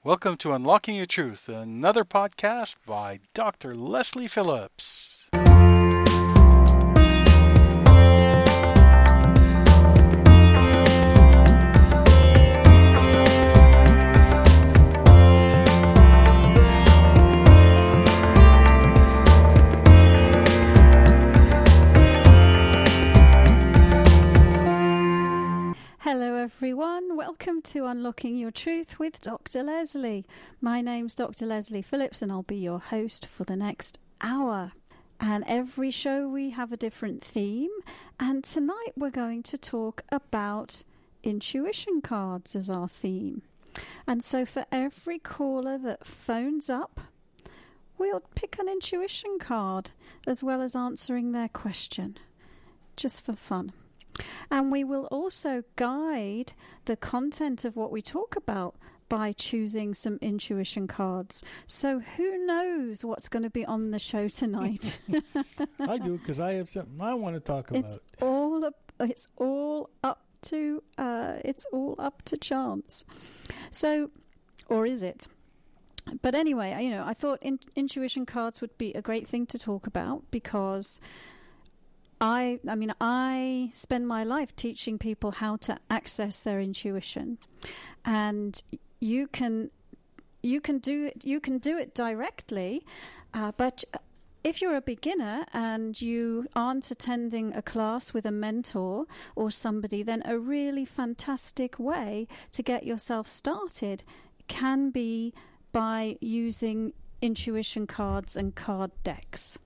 Welcome to Unlocking Your Truth, another podcast by Dr. Lesley Phillips. Hello everyone, welcome to Unlocking Your Truth with Dr. Lesley. My name's Dr. Lesley Phillips and I'll be your host for the next hour. And every show we have a different theme, and tonight we're going to talk about intuition cards as our theme. And so for every caller that phones up, we'll pick an intuition card as well as answering their question, just for fun. And we will also guide the content of what we talk about by choosing some intuition cards. So who knows what's going to be on the show tonight? I do, because I have something I want to talk about. It's all up to chance. So, or is it? But anyway, I thought intuition cards would be a great thing to talk about because I spend my life teaching people how to access their intuition, and you can do it directly, but if you're a beginner and you aren't attending a class with a mentor or somebody, then a really fantastic way to get yourself started can be by using intuition cards and card decks.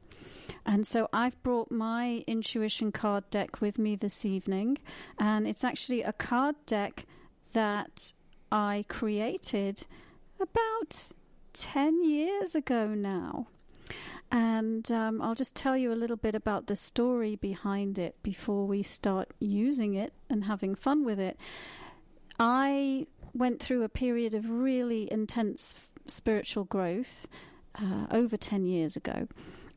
And so I've brought my intuition card deck with me this evening, and it's actually a card deck that I created about 10 years ago now. And I'll just tell you a little bit about the story behind it before we start using it and having fun with it. I went through a period of really intense spiritual growth over 10 years ago.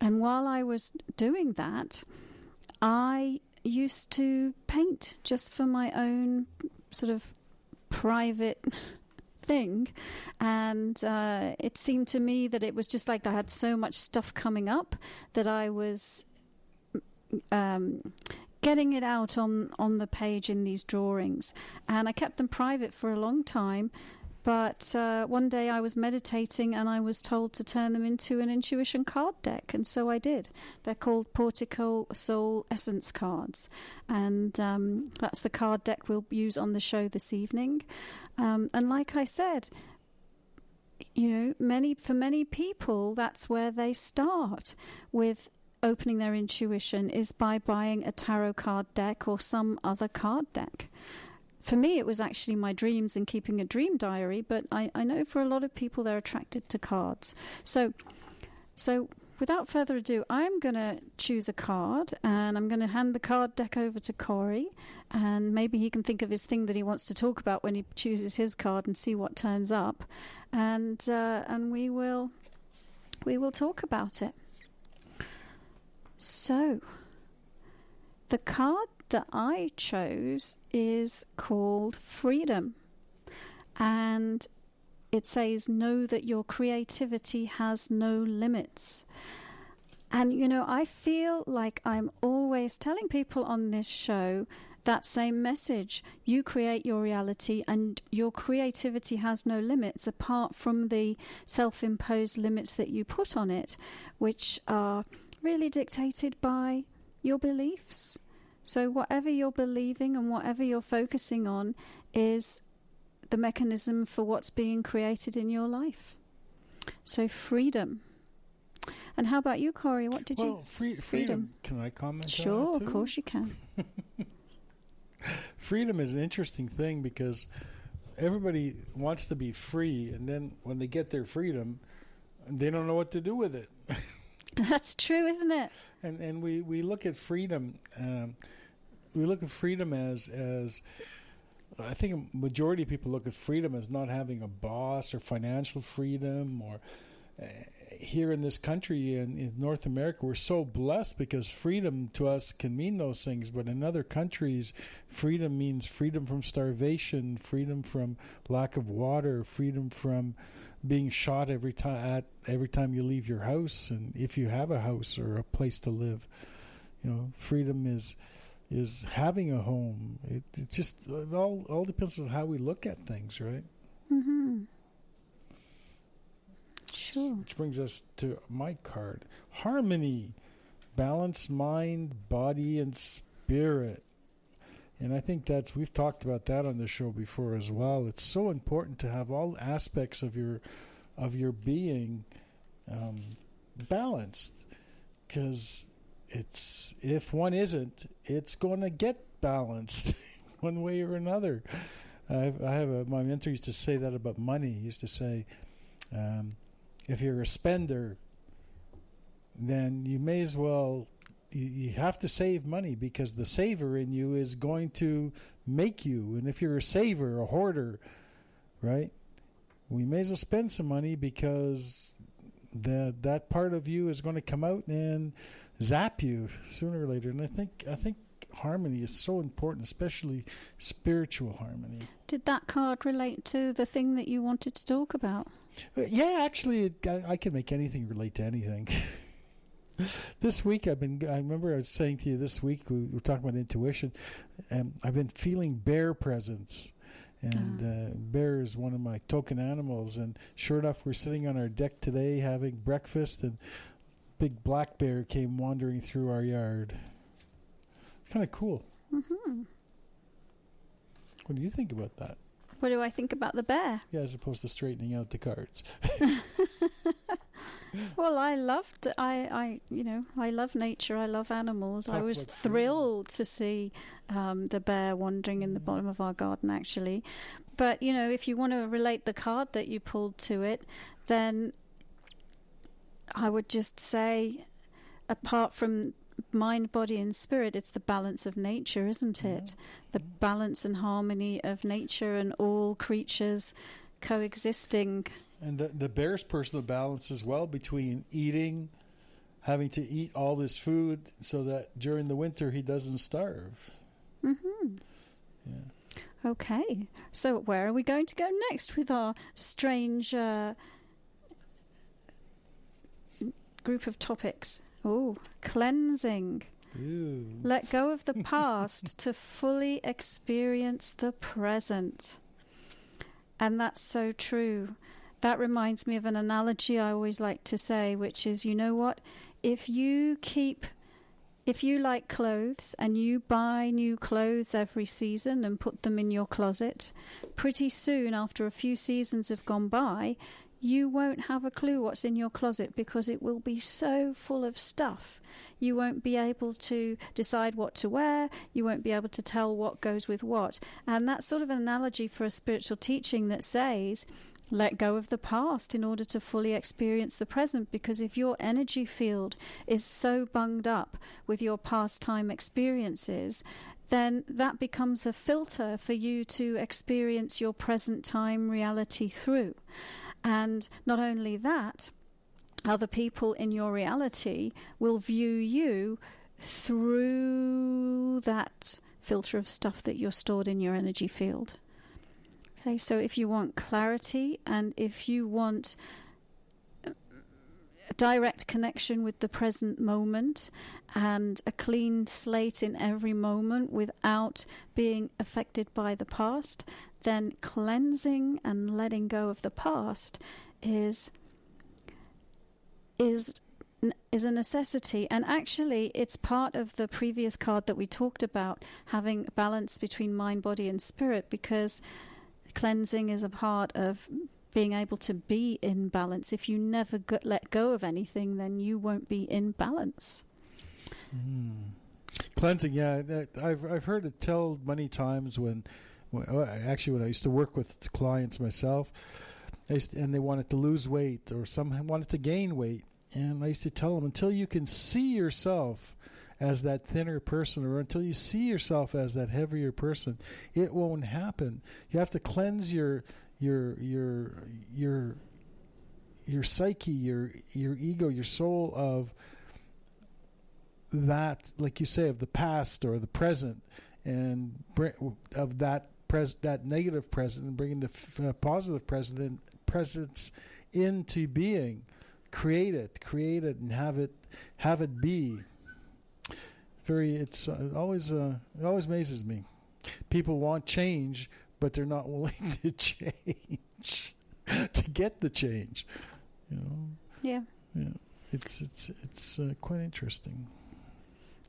And while I was doing that, I used to paint just for my own sort of private thing. And it seemed to me that it was just like I had so much stuff coming up that I was getting it out on the page in these drawings. And I kept them private for a long time. But one day I was meditating and I was told to turn them into an intuition card deck. And so I did. They're called Portico Soul Essence cards. And that's the card deck we'll use on the show this evening. And like I said, for many people, that's where they start with opening their intuition, is by buying a tarot card deck or some other card deck. For me, it was actually my dreams and keeping a dream diary, but I know for a lot of people they're attracted to cards. So without further ado, I'm going to choose a card, and I'm going to hand the card deck over to Corey, and maybe he can think of his thing that he wants to talk about when he chooses his card and see what turns up, and we will talk about it. So, the card that I chose is called Freedom, and it says, know that your creativity has no limits. And I feel like I'm always telling people on this show that same message. You create your reality, and your creativity has no limits apart from the self-imposed limits that you put on it, which are really dictated by your beliefs. So whatever you're believing and whatever you're focusing on is the mechanism for what's being created in your life. So freedom. And how about you, Corey? What did you... Freedom. Can I comment Sure, on that of too? course you can. Freedom is an interesting thing because everybody wants to be free, and then when they get their freedom, they don't know what to do with it. That's true, isn't it? And we look at freedom. We look at freedom as I think a majority of people look at freedom as not having a boss or financial freedom, here in this country in North America, we're so blessed because freedom to us can mean those things. But in other countries, freedom means freedom from starvation, freedom from lack of water, freedom from being shot every time you leave your house, and if you have a house or a place to live. Freedom is having a home. It all depends on how we look at things, right? Mm-hmm. Sure. Which brings us to my card. Harmony. Balanced mind, body, and spirit. And I think we've talked about that on the show before as well. It's so important to have all aspects of your being balanced, because if one isn't, it's going to get balanced one way or another. My mentor used to say that about money. He used to say, if you're a spender, then you may as well, you have to save money, because the saver in you is going to make you. And if you're a saver, a hoarder, right, we may as well spend some money, because that part of you is going to come out and zap you sooner or later. And I think harmony is so important, especially spiritual harmony. Did that card relate to the thing that you wanted to talk about? Yeah, actually, I can make anything relate to anything. This week, I remember I was saying to you this week, we were talking about intuition, and I've been feeling bear presence. And bear is one of my token animals. And sure enough, we're sitting on our deck today having breakfast, and big black bear came wandering through our yard. It's kind of cool. Mm-hmm. What do you think about that? What do I think about the bear? Yeah, as opposed to straightening out the cards. Well, I love nature. I love animals. I was thrilled to see the bear wandering in the bottom of our garden, actually. But, if you want to relate the card that you pulled to it, then I would just say, apart from mind, body, and spirit, it's the balance of nature, isn't it? Yeah. The balance and harmony of nature and all creatures coexisting. And the bear's personal balance as well, between having to eat all this food so that during the winter he doesn't starve. Mm-hmm. Yeah. Okay, so where are we going to go next with our strange group of topics? Oh, cleansing. Ooh. Let go of the past to fully experience the present. And that's so true. That reminds me of an analogy I always like to say, which is, you know what? If you like clothes and you buy new clothes every season and put them in your closet, pretty soon after a few seasons have gone by, you won't have a clue what's in your closet, because it will be so full of stuff. You won't be able to decide what to wear. You won't be able to tell what goes with what. And that's sort of an analogy for a spiritual teaching that says, let go of the past in order to fully experience the present, because if your energy field is so bunged up with your past time experiences, then that becomes a filter for you to experience your present time reality through. And not only that, other people in your reality will view you through that filter of stuff that you're stored in your energy field. Okay, so if you want clarity and if you want a direct connection with the present moment and a clean slate in every moment without being affected by the past, then cleansing and letting go of the past is a necessity. And actually, it's part of the previous card that we talked about, having a balance between mind, body, and spirit, because cleansing is a part of being able to be in balance. If you never let go of anything, then you won't be in balance. Cleansing, yeah. I've heard it told many times when I used to work with clients myself, and they wanted to lose weight, or some wanted to gain weight. And I used to tell them, until you can see yourself as that thinner person, or until you see yourself as that heavier person, it won't happen. You have to cleanse your your psyche, your ego, your soul of that, like you say, of the past or the present, and of that that negative present, and bringing the positive presence into being. Create it, and have it be. It always amazes me. People want change, but they're not willing to change to get the change. You know. Yeah. Yeah. It's quite interesting.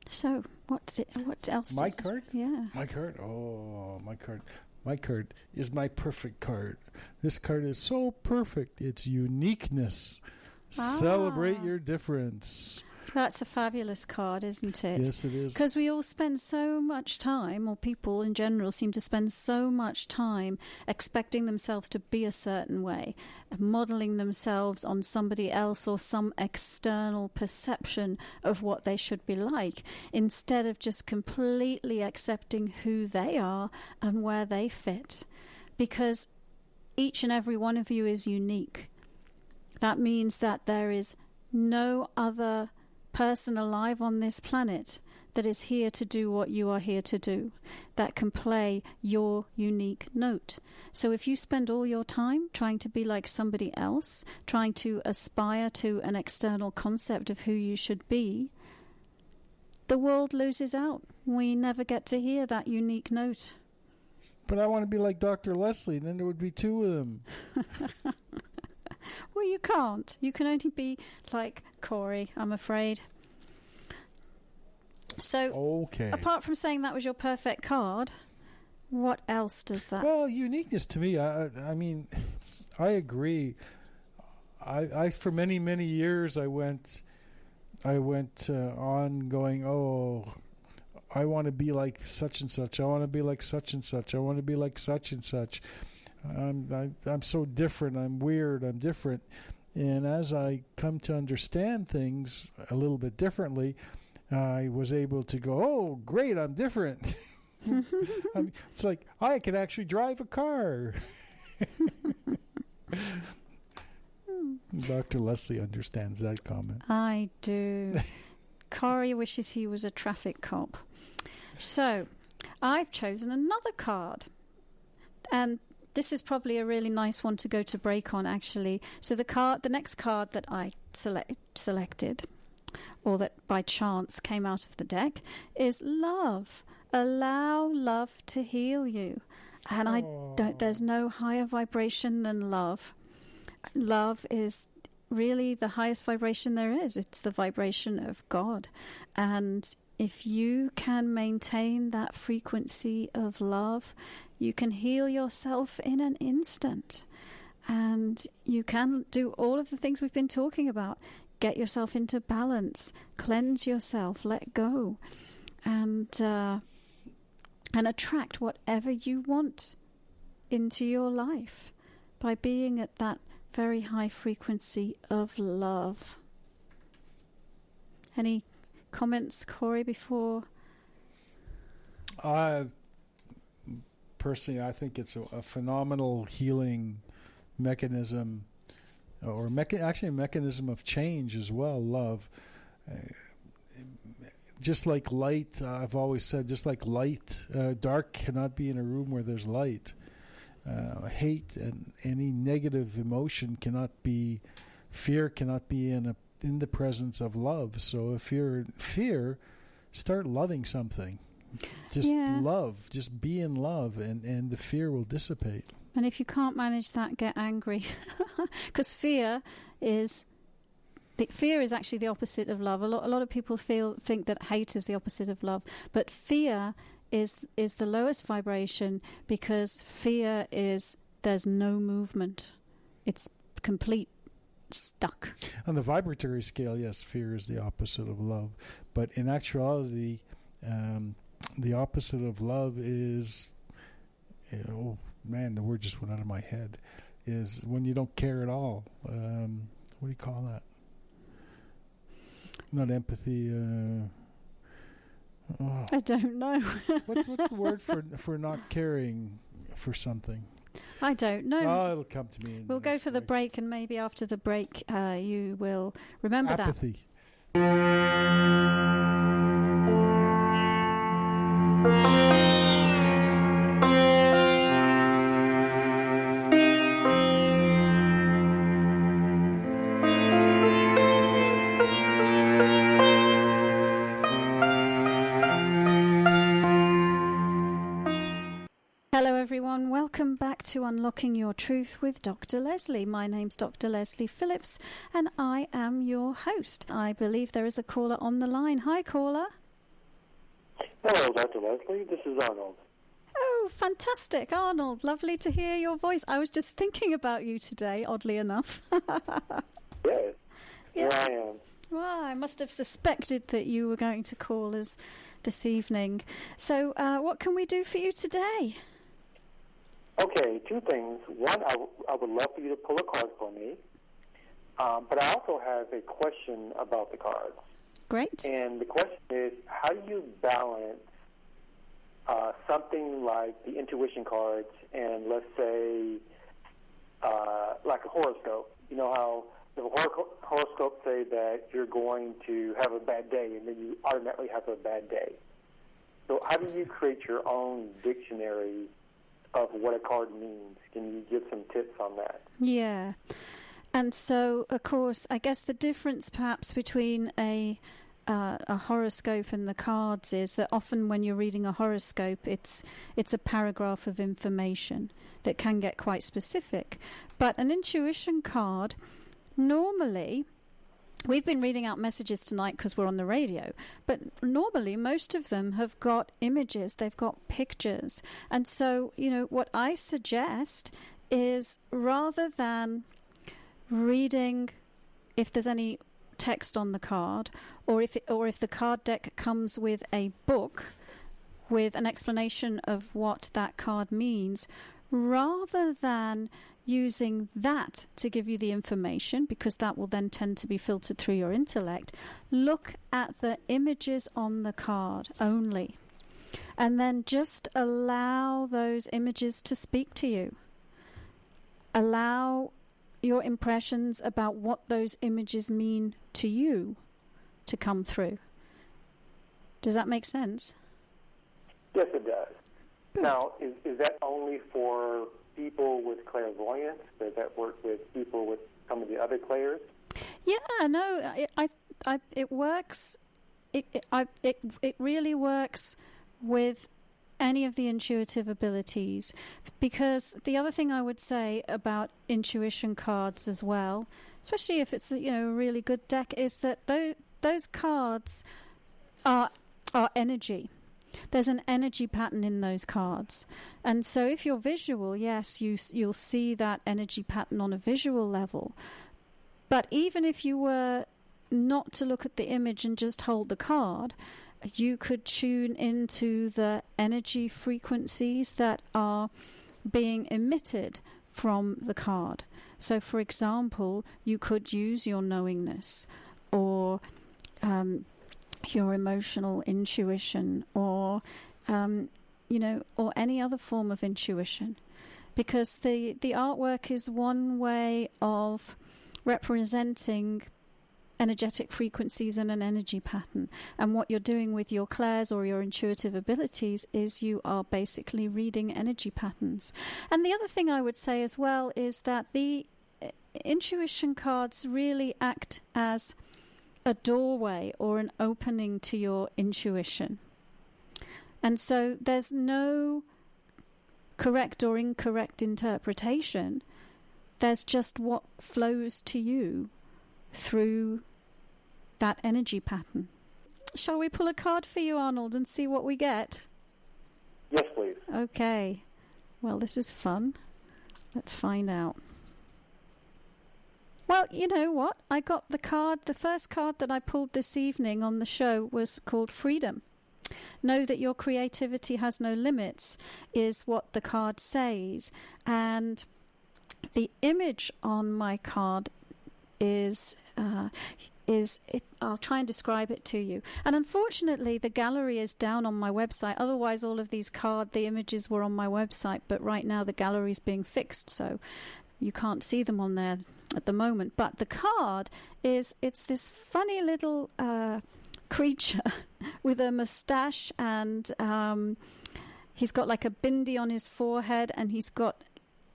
So what else? My card? Yeah. My card? Oh, my card. My card is my perfect card. This card is so perfect. It's uniqueness. Celebrate your difference. That's a fabulous card, isn't it? Yes, it is. Because we all spend so much time, or people in general seem to spend so much time expecting themselves to be a certain way, modeling themselves on somebody else or some external perception of what they should be like, instead of just completely accepting who they are and where they fit. Because each and every one of you is unique. That means that there is no other person alive on this planet that is here to do what you are here to do, that can play your unique note. So if you spend all your time trying to be like somebody else, trying to aspire to an external concept of who you should be, the world loses out. We never get to hear that unique note. But I want to be like Dr. Lesley, and then there would be two of them. Well, you can't. You can only be like Corey, I'm afraid. So, apart from saying that was your perfect card, what else does that? Well, uniqueness to me, I mean, I agree. I for many years I went on going, oh, I want to be like such and such. I want to be like such and such. I want to be like such and such. I'm so different. I'm weird. I'm different. And as I come to understand things a little bit differently, I was able to go, oh, great, I'm different. It's like, I can actually drive a car. Dr. Lesley understands that comment. I do. Corey wishes he was a traffic cop. So, I've chosen another card. And this is probably a really nice one to go to break on, actually. So the next card that I selected, or that by chance came out of the deck, is love. Allow love to heal you. And there's no higher vibration than love. Love is really the highest vibration there is. It's the vibration of God. And if you can maintain that frequency of love, you can heal yourself in an instant. And you can do all of the things we've been talking about. Get yourself into balance, cleanse yourself, let go, and attract whatever you want into your life by being at that very high frequency of love. Any comments, Corey, before? Personally, I think it's a phenomenal healing mechanism, or actually a mechanism of change as well, love. Just like light, I've always said, just like light, dark cannot be in a room where there's light. Hate and any negative emotion fear cannot be in the presence of love. So if you're in fear, start loving something. Just love, just be in love, and the fear will dissipate. And if you can't manage that, get angry. Because fear is actually the opposite of love. A lot of people think that hate is the opposite of love. But fear is the lowest vibration, because fear is, there's no movement. It's complete stuck. On the vibratory scale, yes, fear is the opposite of love. But in actuality, the opposite of love is, oh man, the word just went out of my head, is when you don't care at all. What do you call that? Not empathy. I don't know. what's the word for not caring for something? I don't know. Oh, it'll come to me. We'll go for the break, and maybe after the break, you will remember Apathy. Hello everyone, welcome back to Unlocking Your Truth with Dr. Lesley. My name's Dr. Lesley Phillips and I am your host. I believe there is a caller on the line. Hi caller. Hello Dr. Lesley, this is Arnold. Oh, fantastic, Arnold. Lovely to hear your voice. I was just thinking about you today, oddly enough. Yes, Yeah. here I am. Well, I must have suspected that you were going to call us this evening. So what can we do for you today? Okay, two things. One, I would love for you to pull a card for me, but I also have a question about the cards. Great. And the question is, how do you balance something like the intuition cards and, let's say, like a horoscope? You know how the horoscopes say that you're going to have a bad day, and then you automatically have a bad day. So how do you create your own dictionary of what a card means? Can you give some tips on that? Yeah. And so, of course, I guess the difference perhaps between a horoscope and the cards is that often when you're reading a horoscope, it's a paragraph of information that can get quite specific. But an intuition card, normally, we've been reading out messages tonight because we're on the radio, but normally most of them have got images, they've got pictures. And so, what I suggest is rather than reading if there's any text on the card, or if the card deck comes with a book with an explanation of what that card means, rather than using that to give you the information, because that will then tend to be filtered through your intellect, look at the images on the card only. And then just allow those images to speak to you. Allow your impressions about what those images mean to you to come through. Does that make sense? Yes, it does. Good. Now, is that only for people with clairvoyance? Does that work with people with some of the other clairs? Yeah, no, it works. It really works with any of the intuitive abilities, because the other thing I would say about intuition cards as well, especially if it's a really good deck, is that those cards are energy. There's an energy pattern in those cards. And so if you're visual, yes, you'll see that energy pattern on a visual level. But even if you were not to look at the image and just hold the card, you could tune into the energy frequencies that are being emitted from the card. So, for example, you could use your knowingness or your emotional intuition or or any other form of intuition, because the artwork is one way of representing energetic frequencies and an energy pattern. And what you're doing with your clairs or your intuitive abilities is you are basically reading energy patterns. And the other thing I would say as well is that the intuition cards really act as a doorway or an opening to your intuition. And so there's no correct or incorrect interpretation. There's just what flows to you through that energy pattern. Shall we pull a card for you, Arnold, and see what we get? Yes, please. Okay. Well, this is fun. Let's find out. Well, you know what? I got the first card that I pulled this evening on the show was called Freedom. Know that your creativity has no limits is what the card says. And the image on my card is I'll try and describe it to you. And unfortunately, the gallery is down on my website. Otherwise, all of the images were on my website. But right now, the gallery is being fixed, so you can't see them on there at the moment. But the card it's this funny little creature with a mustache, and he's got like a bindi on his forehead, and he's got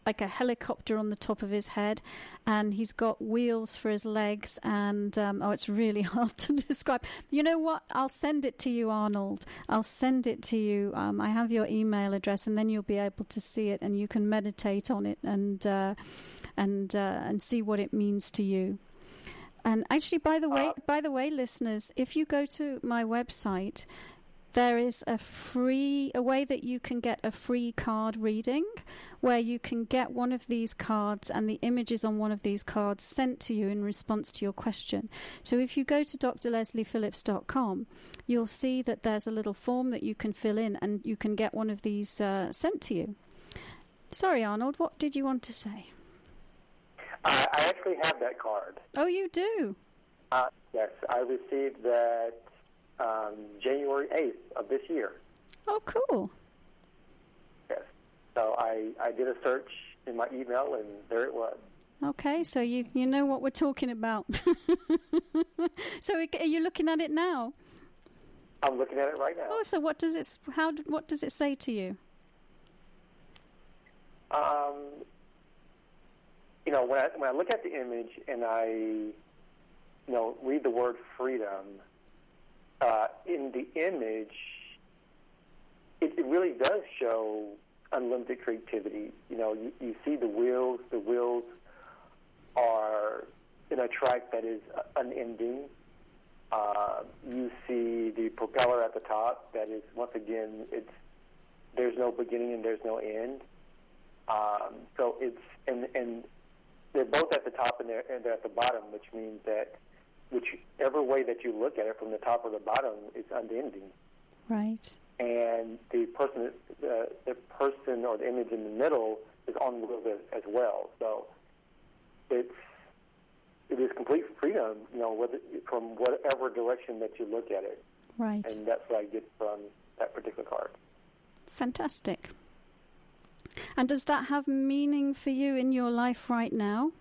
like a helicopter on the top of his head, and he's got wheels for his legs, and it's really hard to describe. You know what? I'll send it to you, Arnold. I'll send it to you. I have your email address, and then you'll be able to see it, and you can meditate on it and see what it means to you. And actually, by the way, listeners, if you go to my website, there is a way that you can get a free card reading, where you can get one of these cards and the images on one of these cards sent to you in response to your question. So if you go to drlesleyphillips.com, you'll see that there's a little form that you can fill in, and you can get one of these sent to you. Sorry, Arnold, what did you want to say? I actually have that card. Oh, you do? Yes, I received that January 8th of this year. Oh, cool. Yes. So I did a search in my email, and there it was. Okay, so you know what we're talking about. So are you looking at it now? I'm looking at it right now. Oh, so what does it say to you? When I look at the image and I read the word freedom, in the image, it really does show unlimited creativity. You see the wheels. The wheels are in a track that is unending. You see the propeller at the top. That is, once again, there's no beginning and there's no end. So it's and they're both at the top and they're at the bottom, which means that whichever way that you look at it, from the top or the bottom, it's unending. Right. And the person or the image in the middle is on wheels as well. So it is complete freedom, from whatever direction that you look at it. Right. And that's what I get from that particular card. Fantastic. And does that have meaning for you in your life right now?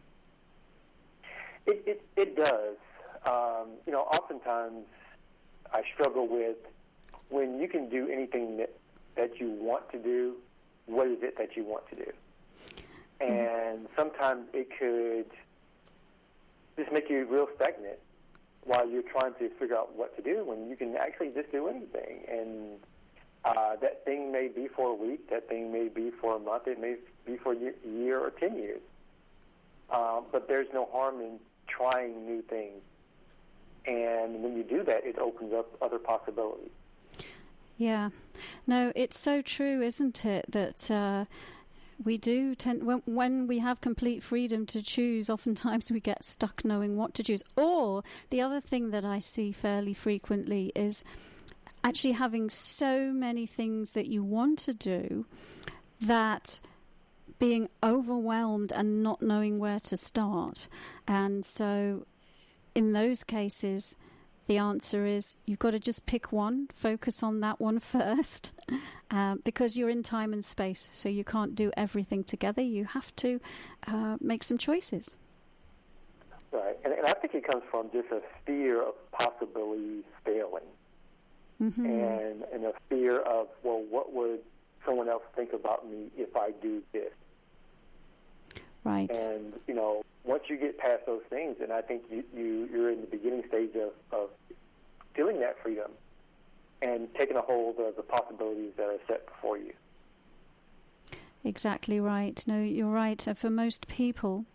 It does. Oftentimes I struggle with, when you can do anything that you want to do, what is it that you want to do? And sometimes it could just make you real stagnant while you're trying to figure out what to do, when you can actually just do anything. And that thing may be for a week, that thing may be for a month, it may be for a year or 10 years. But there's no harm in trying new things. And when you do that, it opens up other possibilities. Yeah. No, it's so true, isn't it, that we do tend, when we have complete freedom to choose, oftentimes we get stuck knowing what to choose. Or the other thing that I see fairly frequently is actually having so many things that you want to do that being overwhelmed and not knowing where to start. And so in those cases, the answer is you've got to just pick one, focus on that one first, because you're in time and space, so you can't do everything together. You have to make some choices. Right, and I think it comes from just a fear of possibilities failing, and a fear of, well, what would someone else think about me if I do this? Right. And, once you get past those things, and I think you're in the beginning stage of feeling that freedom and taking a hold of the possibilities that are set before you. Exactly right. No, you're right. For most people.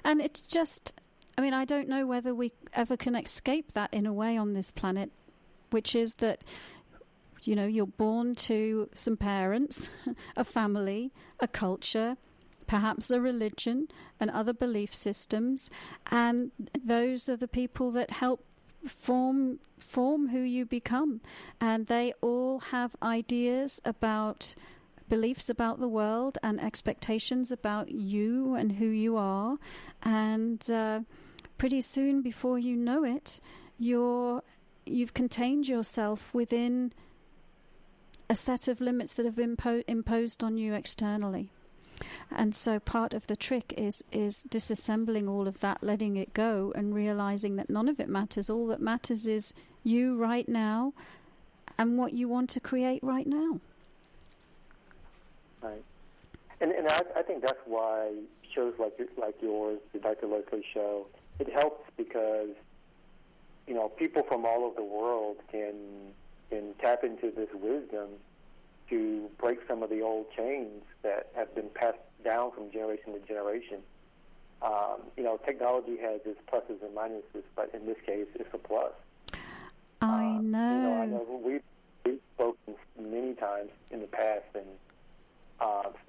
And it's just, I don't know whether we ever can escape that in a way on this planet, which is that, you're born to some parents, a family, a culture, perhaps a religion and other belief systems, and those are the people that help form who you become. And they all have ideas about, beliefs about the world and expectations about you and who you are. And pretty soon, before you know it, you've contained yourself within a set of limits that have been imposed on you externally. And so part of the trick is disassembling all of that, letting it go, and realizing that none of it matters. All that matters is you right now and what you want to create right now. Right. And I think that's why shows like yours, the Dr. Lesley show, it helps because, people from all over the world can tap into this wisdom to break some of the old chains that have been passed down from generation to generation. Technology has its pluses and minuses, but in this case, it's a plus. I know. I know we've spoken many times in the past, and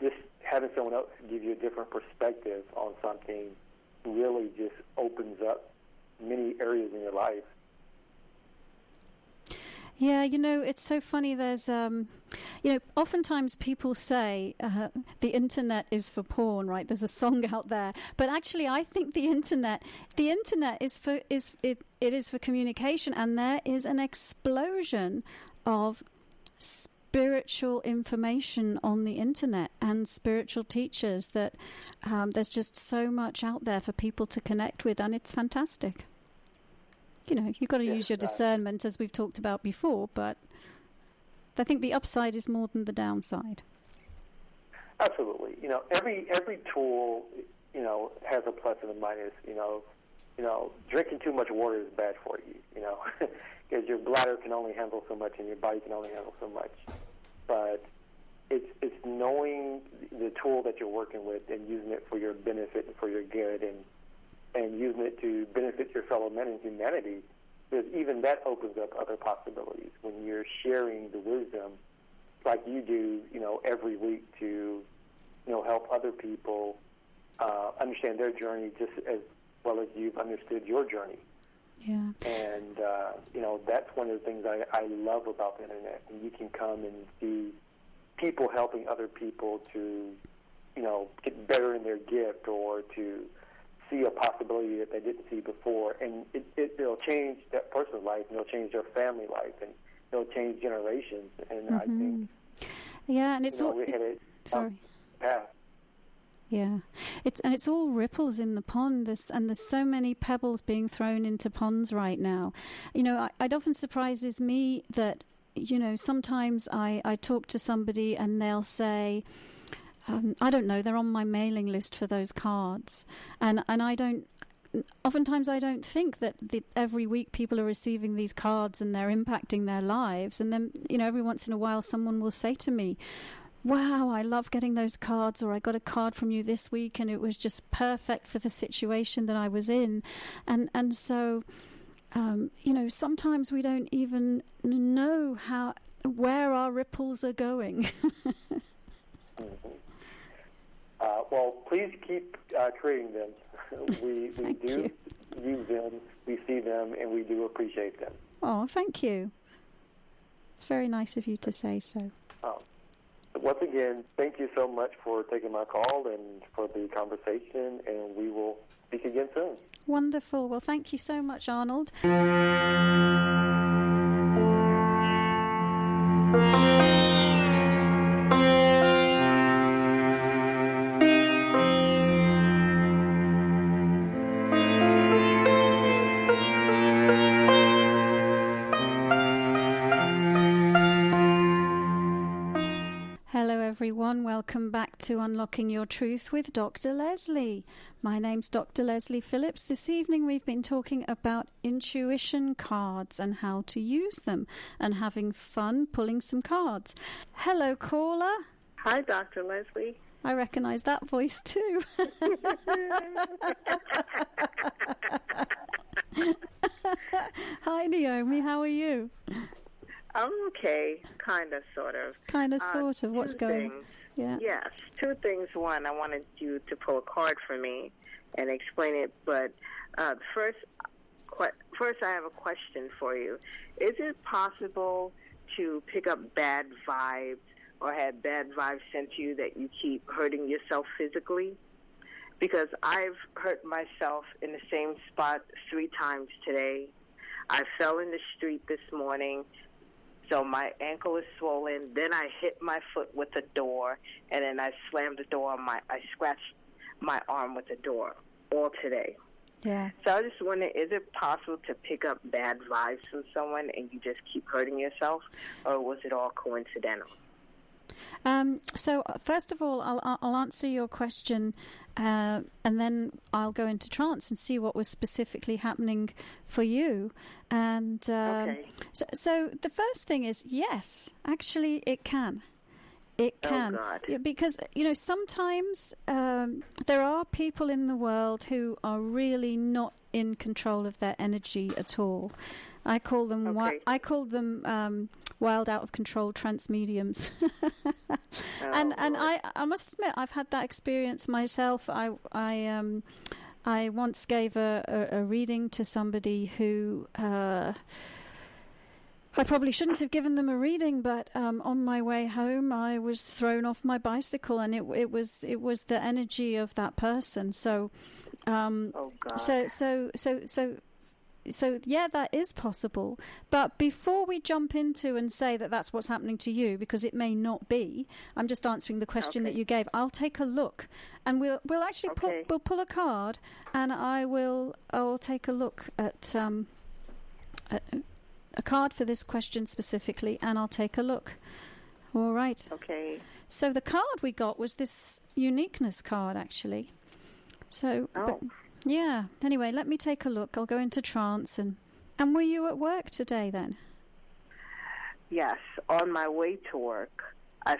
just having someone else give you a different perspective on something really just opens up many areas in your life. Yeah, it's so funny. There's, oftentimes people say the internet is for porn, right? There's a song out there, but actually, I think the internet is for communication, and there is an explosion of spiritual information on the internet and spiritual teachers that there's just so much out there for people to connect with, and it's fantastic. You've got to use your discernment, as we've talked about before, but I think the upside is more than the downside. Absolutely. Every tool, has a plus and a minus. Drinking too much water is bad for you, because your bladder can only handle so much and your body can only handle so much. But it's knowing the tool that you're working with and using it for your benefit and for your good, and using it to benefit your fellow men and humanity, because even that opens up other possibilities when you're sharing the wisdom like you do, every week to, help other people understand their journey just as well as you've understood your journey. Yeah. And, that's one of the things I love about the internet. When you can come and see people helping other people to, get better in their gift or to see a possibility that they didn't see before, and it'll change that person's life, and it'll change their family life, and it'll change generations. And I think, and it's all. We're headed Sorry. path. Yeah, it's all ripples in the pond. There's so many pebbles being thrown into ponds right now. It often surprises me that sometimes I talk to somebody and they'll say, I don't know, they're on my mailing list for those cards. And oftentimes I don't think that every week people are receiving these cards and they're impacting their lives. And then, every once in a while someone will say to me, wow, I love getting those cards, or I got a card from you this week and it was just perfect for the situation that I was in. And so, sometimes we don't even know where our ripples are going. Well, please keep creating them. We do use them, we see them, and we do appreciate them. Oh, thank you. It's very nice of you to say so. Once again, thank you so much for taking my call and for the conversation, and we will speak again soon. Wonderful. Well, thank you so much, Arnold. Everyone, welcome back to Unlocking Your Truth with Dr. Lesley. My name's Dr. Lesley Phillips. This evening we've been talking about intuition cards and how to use them and having fun pulling some cards. Hello, caller. Hi, Dr. Lesley. I recognize that voice too. Hi, Naomi. How are you? I'm okay, kind of, sort of. Kind of, sort of. What's going on? Yeah. Yes, two things. One, I wanted you to pull a card for me and explain it. But first, I have a question for you. Is it possible to pick up bad vibes or have bad vibes sent to you that you keep hurting yourself physically? because I've hurt myself in the same spot 3 times today. I fell in the street this morning, so my ankle is swollen. Then I hit my foot with the door, and then I slammed the door on I scratched my arm with the door all today. Yeah. So I just wonder, is it possible to pick up bad vibes from someone and you just keep hurting yourself, or was it all coincidental? So first of all, I'll answer your question, and then I'll go into trance and see what was specifically happening for you. And Okay. so the first thing is, yes, actually, it can. It can. Oh, God. Yeah, because, sometimes there are people in the world who are really not in control of their energy at all. I call them wild, out of control trance mediums. and I must admit, I've had that experience myself. I once gave a reading to somebody who I probably shouldn't have given them a reading, but on my way home, I was thrown off my bicycle, and it was the energy of that person. So, Oh, God. So yeah, that is possible. But before we jump into and say that that's what's happening to you, because it may not be, I'm just answering the question that you gave. I'll take a look, and we'll actually pull a card, and I'll take a look at a card for this question specifically, and I'll take a look. All right. Okay. So the card we got was this uniqueness card, actually. So, yeah. Anyway, let me take a look. I'll go into trance. And were you at work today then? Yes. On my way to work, I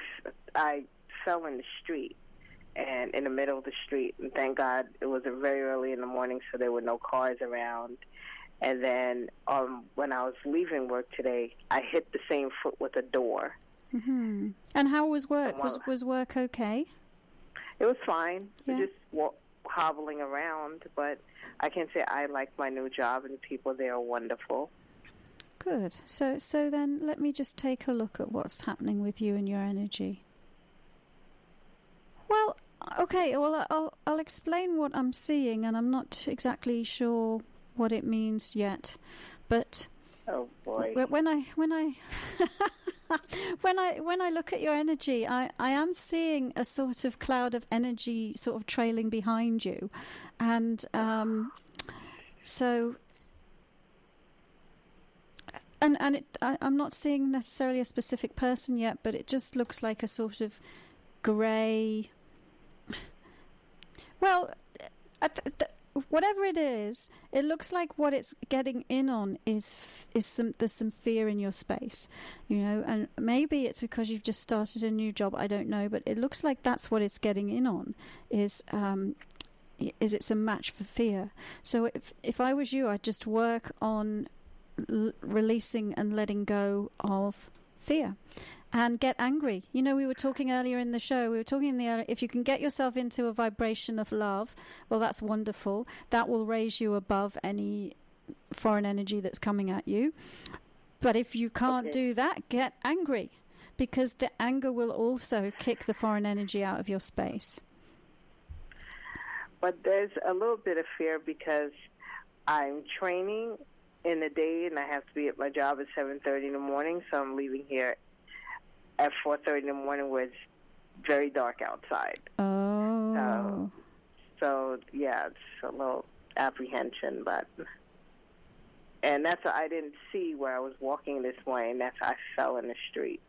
fell in the street, and in the middle of the street. And thank God it was very early in the morning, so there were no cars around. And then when I was leaving work today, I hit the same foot with a door. Mm-hmm. And how was work? Was work okay? It was fine. Yeah. Just hobbling around, but I can say I like my new job, and the people there are wonderful. Good. So then let me just take a look at what's happening with you and your energy. Well, okay. Well, I'll explain what I'm seeing, and I'm not exactly sure what it means yet, but oh boy, when I when I look at your energy, I am seeing a sort of cloud of energy sort of trailing behind you, and so I'm not seeing necessarily a specific person yet, but it just looks like a sort of grey. Well, whatever it is, it looks like what it's getting in on is there's some fear in your space, and maybe it's because you've just started a new job. I don't know, but it looks like that's what it's getting in on. Is it's a match for fear. So if I was you, I'd just work on releasing and letting go of fear. And get angry. We were talking earlier in the show, if you can get yourself into a vibration of love, well, that's wonderful. That will raise you above any foreign energy that's coming at you. But if you can't do that, get angry, because the anger will also kick the foreign energy out of your space. But there's a little bit of fear because I'm training in the day, and I have to be at my job at 7:30 in the morning, so I'm leaving here at 4:30 in the morning where it's very dark outside. Oh. So yeah, it's a little apprehension, and that's what I didn't see where I was walking this morning. That's how I fell in the street.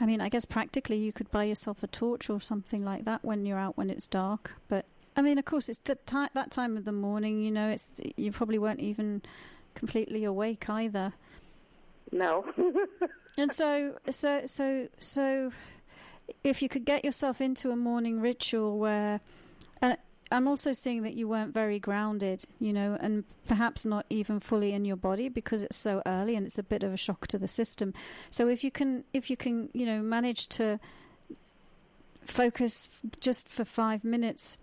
I mean, I guess practically you could buy yourself a torch or something like that when you're out when it's dark. But I mean, of course, it's that time of the morning. You probably weren't even completely awake either. No. And so if you could get yourself into a morning ritual where, and I'm also seeing that you weren't very grounded, and perhaps not even fully in your body because it's so early and it's a bit of a shock to the system. So if you can, manage to focus just for 5 minutes,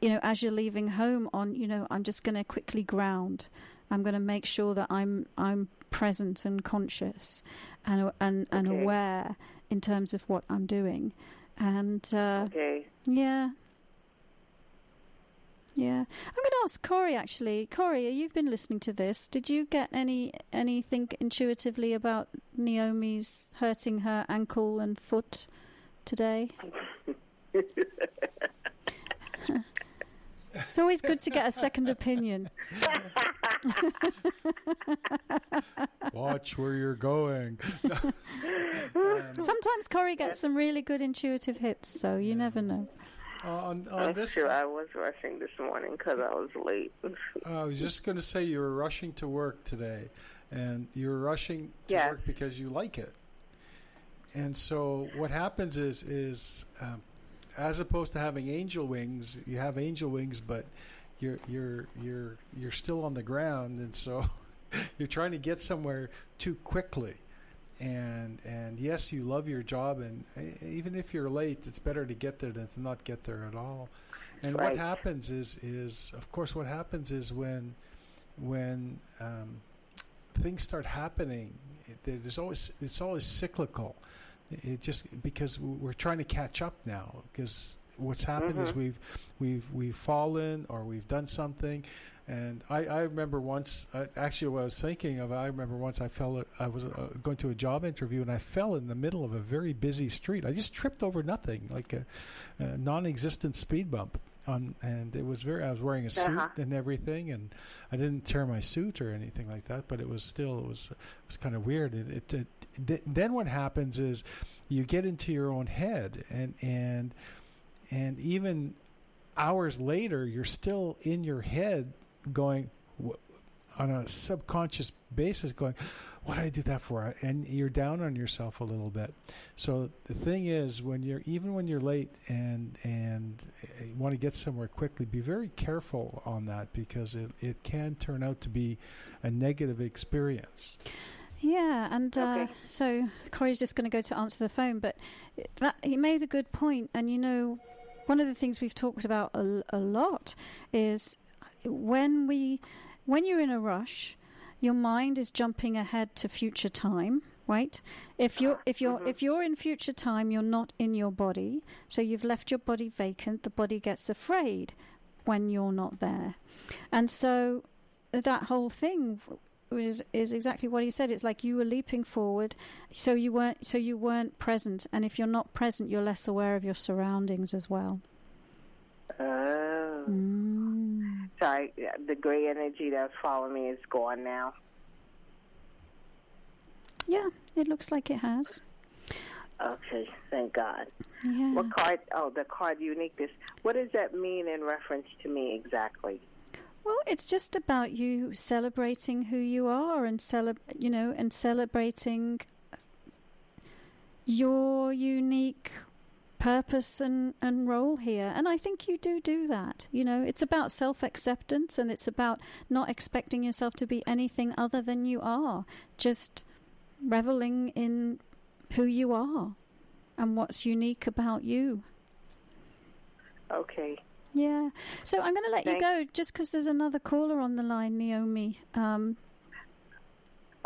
as you're leaving home on, I'm just going to quickly ground. I'm going to make sure that I'm present and conscious and aware in terms of what I'm doing. And yeah. Yeah. I'm going to ask Corey, actually. Corey, you've been listening to this. Did you get anything intuitively about Naomi's hurting her ankle and foot today? It's always good to get a second opinion. Watch where you're going. Sometimes Corey gets some really good intuitive hits, so you never know. That's true. I was rushing this morning because I was late. I was just going to say you were rushing to work today, and you were rushing to work because you like it. And so what happens is as opposed to having angel wings, you have angel wings, but you're still on the ground, and so you're trying to get somewhere too quickly. And yes, you love your job, and even if you're late, it's better to get there than to not get there at all. And right. What happens is of course what happens is when things start happening, it's always cyclical. It just because we're trying to catch up now, because what's happened is we've fallen or we've done something. And I remember once, actually what I was thinking of, I remember once I was going to a job interview, and I fell in the middle of a very busy street. I just tripped over nothing, like a non-existent speed bump. And it was I was wearing a suit and everything, and I didn't tear my suit or anything like that, but it was kind of weird. Then what happens is you get into your own head, and even hours later, you're still in your head going on a subconscious basis going, what did I do that for? And you're down on yourself a little bit. So the thing is, when you're late and you want to get somewhere quickly, be very careful on that, because it can turn out to be a negative experience. Yeah, and so Corey's just going to go to answer the phone, but he made a good point. And one of the things we've talked about a lot is when you're in a rush, your mind is jumping ahead to future time, right? If you're in future time, you're not in your body, so you've left your body vacant. The body gets afraid when you're not there, and so that whole thing is exactly what he said. It's like you were leaping forward, so you weren't present, and if you're not present, you're less aware of your surroundings as well. So the gray energy that's following me is gone now. Yeah, it looks like it has. Okay, thank God. Yeah. What card? Oh, the card uniqueness. What does that mean in reference to me exactly? Well, it's just about you celebrating who you are and celebrating your unique purpose and role here. And I think you do that. It's about self-acceptance, and it's about not expecting yourself to be anything other than you are. Just reveling in who you are and what's unique about you. Okay. Yeah. So I'm going to let you go just because there's another caller on the line, Naomi.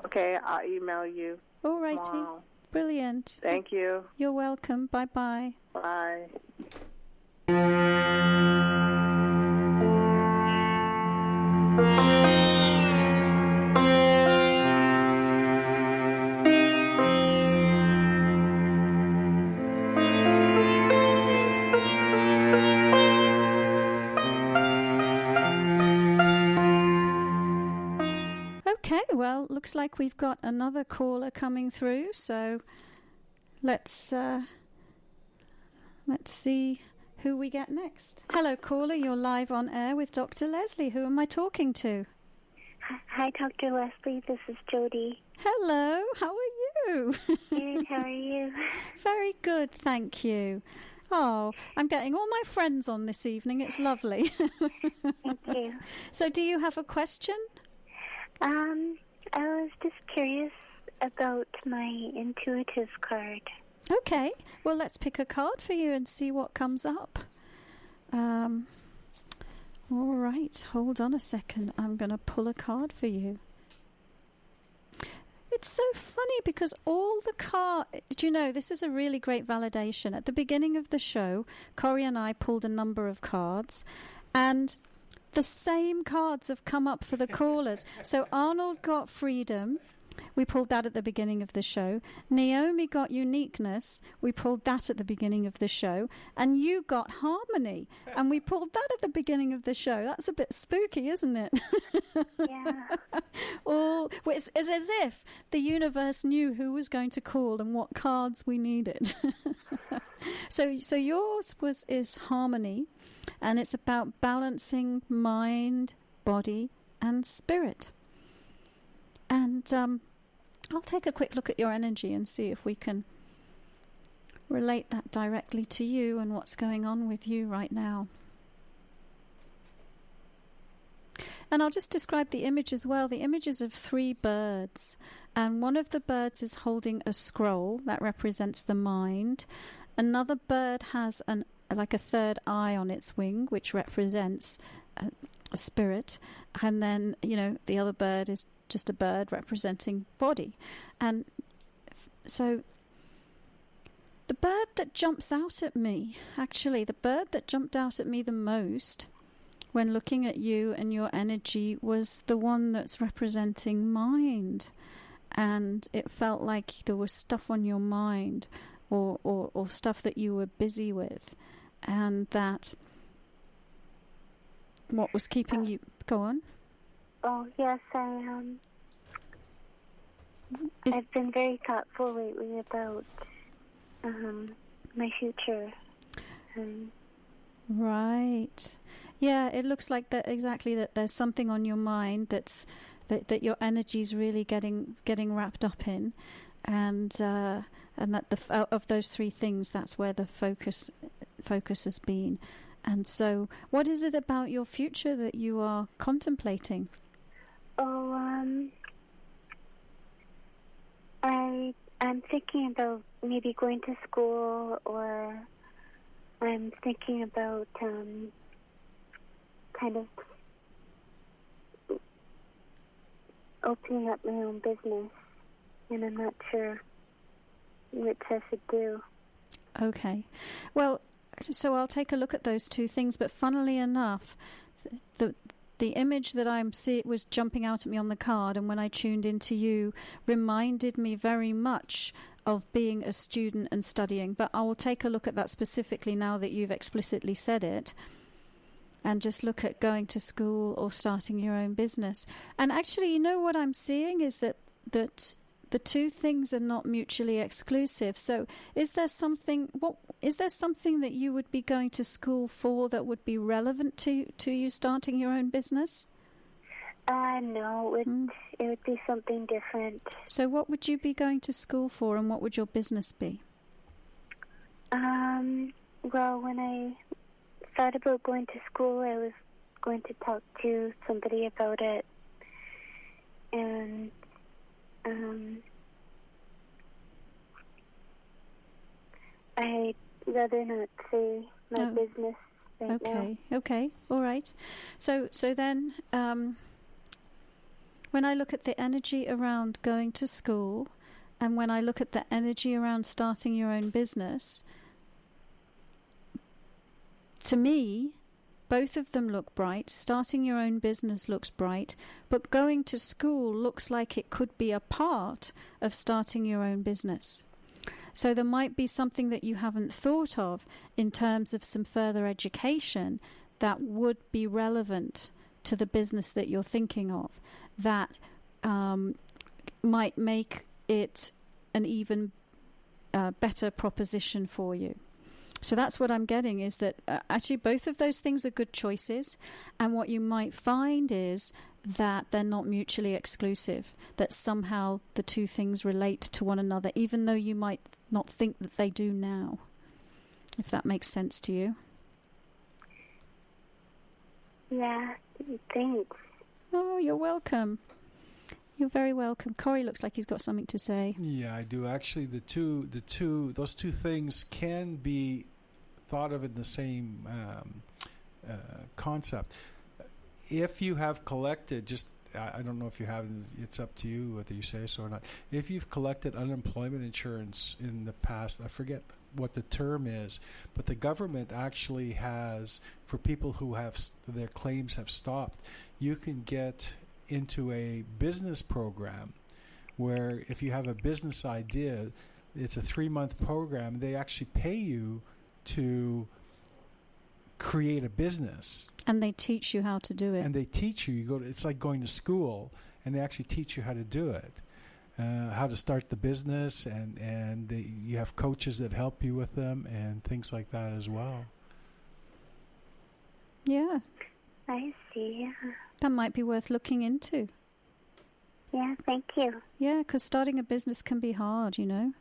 Okay, I'll email you. All righty. Tomorrow. Brilliant. Thank you. You're welcome. Bye-bye. Bye. Okay, well, looks like we've got another caller coming through, so let's see who we get next. Hello, caller, you're live on air with Dr. Lesley. Who am I talking to? Hi, Dr. Lesley. This is Jody. Hello, how are you? Good, how are you? Very good, thank you. Oh, I'm getting all my friends on this evening. It's lovely. Thank you. So do you have a question? I was just curious about my intuitive card. Okay, well, let's pick a card for you and see what comes up. All right, hold on a second. I'm going to pull a card for you. It's so funny because all the this is a really great validation. At the beginning of the show, Corey and I pulled a number of cards, and the same cards have come up for the callers. So Arnold got freedom. We pulled that at the beginning of the show. Naomi got uniqueness. We pulled that at the beginning of the show. And you got harmony. And we pulled that at the beginning of the show. That's a bit spooky, isn't it? Yeah. Well, it's as if the universe knew who was going to call and what cards we needed. So yours is harmony. And it's about balancing mind, body, and spirit. And I'll take a quick look at your energy and see if we can relate that directly to you and what's going on with you right now. And I'll just describe the image as well. The image is of 3 birds. And one of the birds is holding a scroll that represents the mind. Another bird has like a third eye on its wing, which represents a spirit. And then, the other bird is just a bird representing body. And so the bird that jumps out at me, actually the bird that jumped out at me the most when looking at you and your energy was the one that's representing mind. And it felt like there was stuff on your mind or stuff that you were busy with, and that what was keeping you... Go on. Oh, yes, I've been very thoughtful lately about my future. Right. Yeah, it looks like that exactly, that there's something on your mind that your energy's really getting wrapped up in, and that of those 3 things, that's where the focus has been. And so, what is it about your future that you are contemplating? Oh, I'm thinking about maybe going to school, or I'm thinking about kind of opening up my own business, and I'm not sure which I should do. Okay. Well, so I'll take a look at those 2 things, but funnily enough, the image that I'm seeing was jumping out at me on the card, and when I tuned into you, reminded me very much of being a student and studying. But I will take a look at that specifically now that you've explicitly said it, and just look at going to school or starting your own business. And actually, what I'm seeing is that the 2 things are not mutually exclusive. So is there something that you would be going to school for that would be relevant to you starting your own business? No, it would be something different. So what would you be going to school for, and what would your business be? Well, when I thought about going to school, I was going to talk to somebody about it, and I'd rather not say my business right now. Okay, all right. So then, when I look at the energy around going to school, and when I look at the energy around starting your own business, to me, both of them look bright. Starting your own business looks bright, but going to school looks like it could be a part of starting your own business. So there might be something that you haven't thought of in terms of some further education that would be relevant to the business that you're thinking of, that might make it an even better proposition for you. So that's what I'm getting, is that actually both of those things are good choices, and what you might find is that they're not mutually exclusive, that somehow the 2 things relate to one another, even though you might not think that they do now, if that makes sense to you. Yeah, thanks. Oh, you're welcome. You're very welcome. Corey looks like he's got something to say. Yeah, I do. Actually, those two things can be thought of in the same concept. If you have collected, I don't know if you have, it's up to you whether you say so or not. If you've collected unemployment insurance in the past, I forget what the term is, but the government actually has, for people who have their claims have stopped, you can get into a business program where if you have a business idea, it's a 3-month program. They actually pay you to create a business. And they teach you how to do it. And they teach you. It's like going to school, and they actually teach you how to do it. How to start the business, and you have coaches that help you with them and things like that as well. Yeah. I see. Yeah. That might be worth looking into. Yeah, thank you. Yeah, because starting a business can be hard, you know.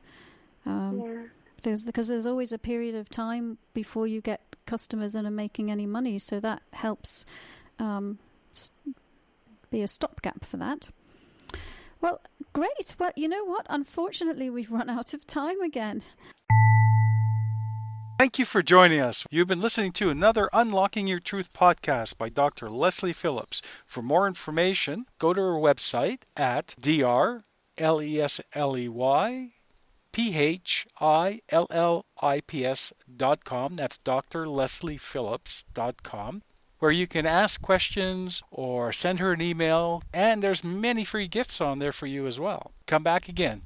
Because there's always a period of time before you get customers and are making any money, so that helps be a stopgap for that. Well, great. Well, you know what? Unfortunately, we've run out of time again. Thank you for joining us. You've been listening to another Unlocking Your Truth podcast by Dr. Lesley Phillips. For more information, go to our website at drlesleyphillips.com. That's drlesleyphillips.com, where you can ask questions or send her an email, and there's many free gifts on there for you as well. Come back again.